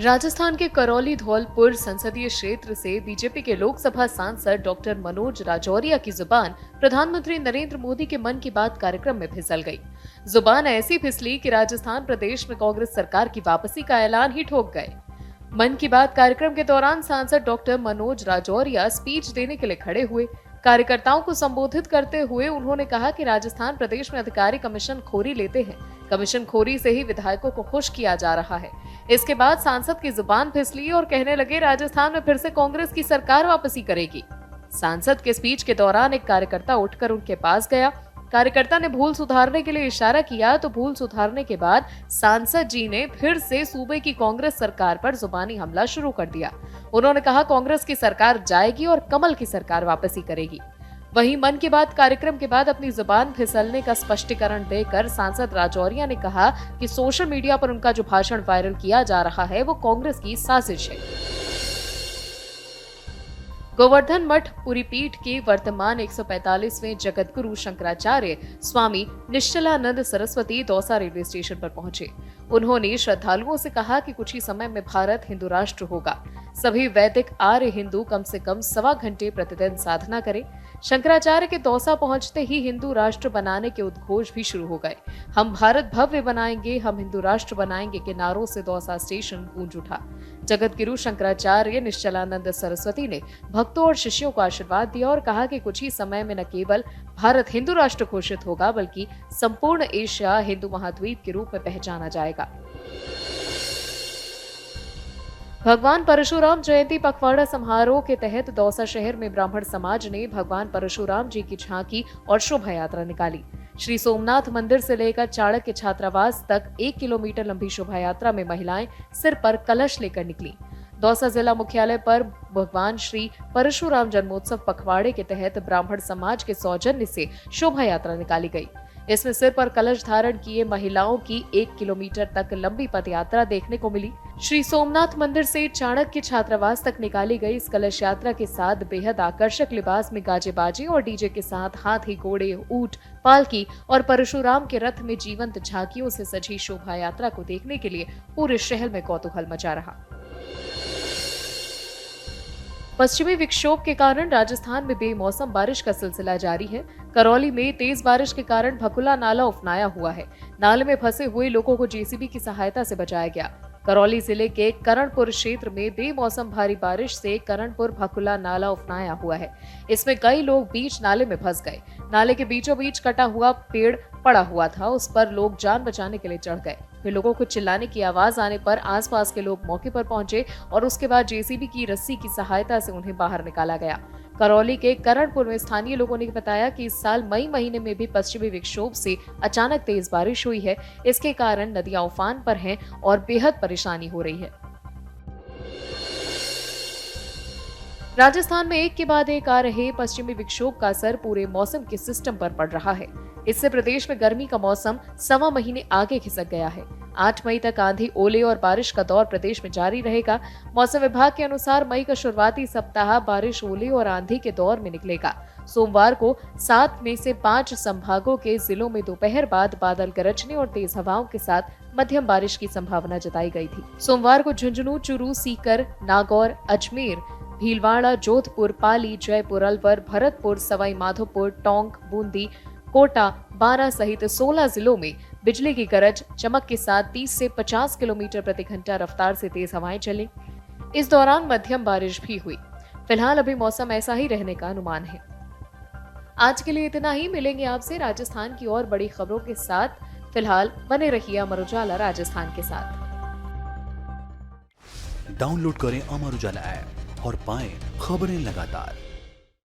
राजस्थान के करौली धौलपुर संसदीय क्षेत्र से बीजेपी के लोकसभा सांसद डॉक्टर मनोज राजौरिया की जुबान प्रधानमंत्री नरेंद्र मोदी के मन की बात कार्यक्रम में फिसल गई। जुबान ऐसी फिसली कि राजस्थान प्रदेश में कांग्रेस सरकार की वापसी का ऐलान ही ठोक गए। मन की बात कार्यक्रम के दौरान सांसद डॉक्टर मनोज राजौरिया स्पीच देने के लिए खड़े हुए। कार्यकर्ताओं को संबोधित करते हुए उन्होंने कहा कि राजस्थान प्रदेश में अधिकारी कमीशन खोरी लेते हैं, कमीशन खोरी से ही विधायकों को खुश किया जा रहा है। इसके बाद सांसद की जुबान फिसली और कहने लगे, राजस्थान में फिर से कांग्रेस की सरकार वापसी करेगी। सांसद के स्पीच के दौरान एक कार्यकर्ता उठकर उनके पास गया। कार्यकर्ता ने भूल सुधारने के लिए इशारा किया तो भूल सुधारने के बाद सांसद जी ने फिर से सूबे की कांग्रेस सरकार पर जुबानी हमला शुरू कर दिया। उन्होंने कहा, कांग्रेस की सरकार जाएगी और कमल की सरकार वापसी करेगी। वहीं मन की बात कार्यक्रम के बाद अपनी जुबान फिसलने का स्पष्टीकरण देकर सांसद राजौरिया ने कहा कि सोशल मीडिया पर उनका जो भाषण वायरल किया जा रहा है वो कांग्रेस की साजिश है। गोवर्धन मठ पुरी पीठ के वर्तमान 145वें जगतगुरु शंकराचार्य स्वामी निश्चलानंद सरस्वती दौसा रेलवे स्टेशन पर पहुंचे। उन्होंने श्रद्धालुओं से कहा कि कुछ ही समय में भारत हिंदू राष्ट्र होगा। सभी वैदिक आर्य हिंदू कम से कम 1.25 घंटे प्रतिदिन साधना करें। शंकराचार्य के दौसा पहुंचते ही हिंदू राष्ट्र बनाने के उद्घोष भी शुरू हो गए। हम भारत भव्य बनाएंगे, हम हिंदू राष्ट्र बनाएंगे के नारों से दौसा स्टेशन गूंज उठा। जगतगुरु शंकराचार्य निश्चलानंद सरस्वती ने भक्तों और शिष्यों को आशीर्वाद दिया और कहा कि कुछ ही समय में न केवल भारत हिंदू राष्ट्र घोषित होगा बल्कि संपूर्ण एशिया हिंदू महाद्वीप के रूप में पहचाना जाएगा। भगवान परशुराम जयंती पखवाड़ा समारोह के तहत दौसा शहर में ब्राह्मण समाज ने भगवान परशुराम जी की झांकी और शोभा यात्रा निकाली। श्री सोमनाथ मंदिर से लेकर चाणक्य छात्रावास तक 1 किलोमीटर लंबी शोभा यात्रा में महिलाएं सिर पर कलश लेकर निकली। दौसा जिला मुख्यालय पर भगवान श्री परशुराम जन्मोत्सव पखवाड़े के तहत ब्राह्मण समाज के सौजन्य से शोभा यात्रा निकाली गई। इसमें सिर पर कलश धारण किए महिलाओं की 1 किलोमीटर तक लंबी पदयात्रा देखने को मिली। श्री सोमनाथ मंदिर से चाणक्य छात्रावास तक निकाली गई इस कलश यात्रा के साथ बेहद आकर्षक लिबास में गाजे बाजे और डीजे के साथ हाथी, घोड़े, ऊंट, पालकी और परशुराम के रथ में जीवंत झांकियों से सजी शोभा यात्रा को देखने के लिए पूरे शहर में कौतूहल मचा रहा। पश्चिमी विक्षोभ के कारण राजस्थान में बेमौसम बारिश का सिलसिला जारी है। करौली में तेज बारिश के कारण भकुला नाला उफनाया हुआ है। नाले में फंसे हुए लोगों को जेसीबी की सहायता से बचाया गया। करौली जिले के करणपुर क्षेत्र में बेमौसम भारी बारिश से करणपुर भकुला नाला उफनाया हुआ है। इसमें कई लोग बीच नाले में फंस गए। नाले के बीचों बीच कटा हुआ पेड़ पड़ा हुआ था, उस पर लोग जान बचाने के लिए चढ़ गए। फिर लोगों को चिल्लाने की आवाज आने पर आसपास के लोग मौके पर पहुंचे और उसके बाद जेसीबी की रस्सी की सहायता से उन्हें बाहर निकाला गया। करौली के करणपुर में स्थानीय लोगों ने बताया कि इस साल मई महीने में भी पश्चिमी विक्षोभ से अचानक तेज बारिश हुई है। इसके कारण नदियां उफान पर हैं और बेहद परेशानी हो रही है। राजस्थान में एक के बाद एक आ रहे पश्चिमी विक्षोभ का असर पूरे मौसम के सिस्टम पर पड़ रहा है। इससे प्रदेश में गर्मी का मौसम 1.25 महीने आगे खिसक गया है। 8 मई तक आंधी, ओले और बारिश का दौर प्रदेश में जारी रहेगा। मौसम विभाग के अनुसार मई का शुरुआती सप्ताह बारिश, ओले और आंधी के दौर में निकलेगा। सोमवार को 7 में से 5 संभागों के जिलों में दोपहर बाद बादल गरजने और तेज हवाओं के साथ मध्यम बारिश की संभावना जताई गई थी। सोमवार को झुंझुनू, चूरू, सीकर, नागौर, अजमेर, भीलवाड़ा, जोधपुर, पाली, जयपुर, अलवर, भरतपुर, सवाई माधोपुर, टोंक, बूंदी, कोटा, बारां सहित 16 जिलों में बिजली की गरज चमक के साथ 30 से 50 किलोमीटर प्रति घंटा रफ्तार से तेज हवाएं चली। इस दौरान मध्यम बारिश भी हुई। फिलहाल अभी मौसम ऐसा ही रहने का अनुमान है। आज के लिए इतना ही। मिलेंगे आपसे राजस्थान की और बड़ी खबरों के साथ। फिलहाल बने रहिए अमर उजाला राजस्थान के साथ। डाउनलोड करें अमर उजाला ऐप और पाएं खबरें लगातार।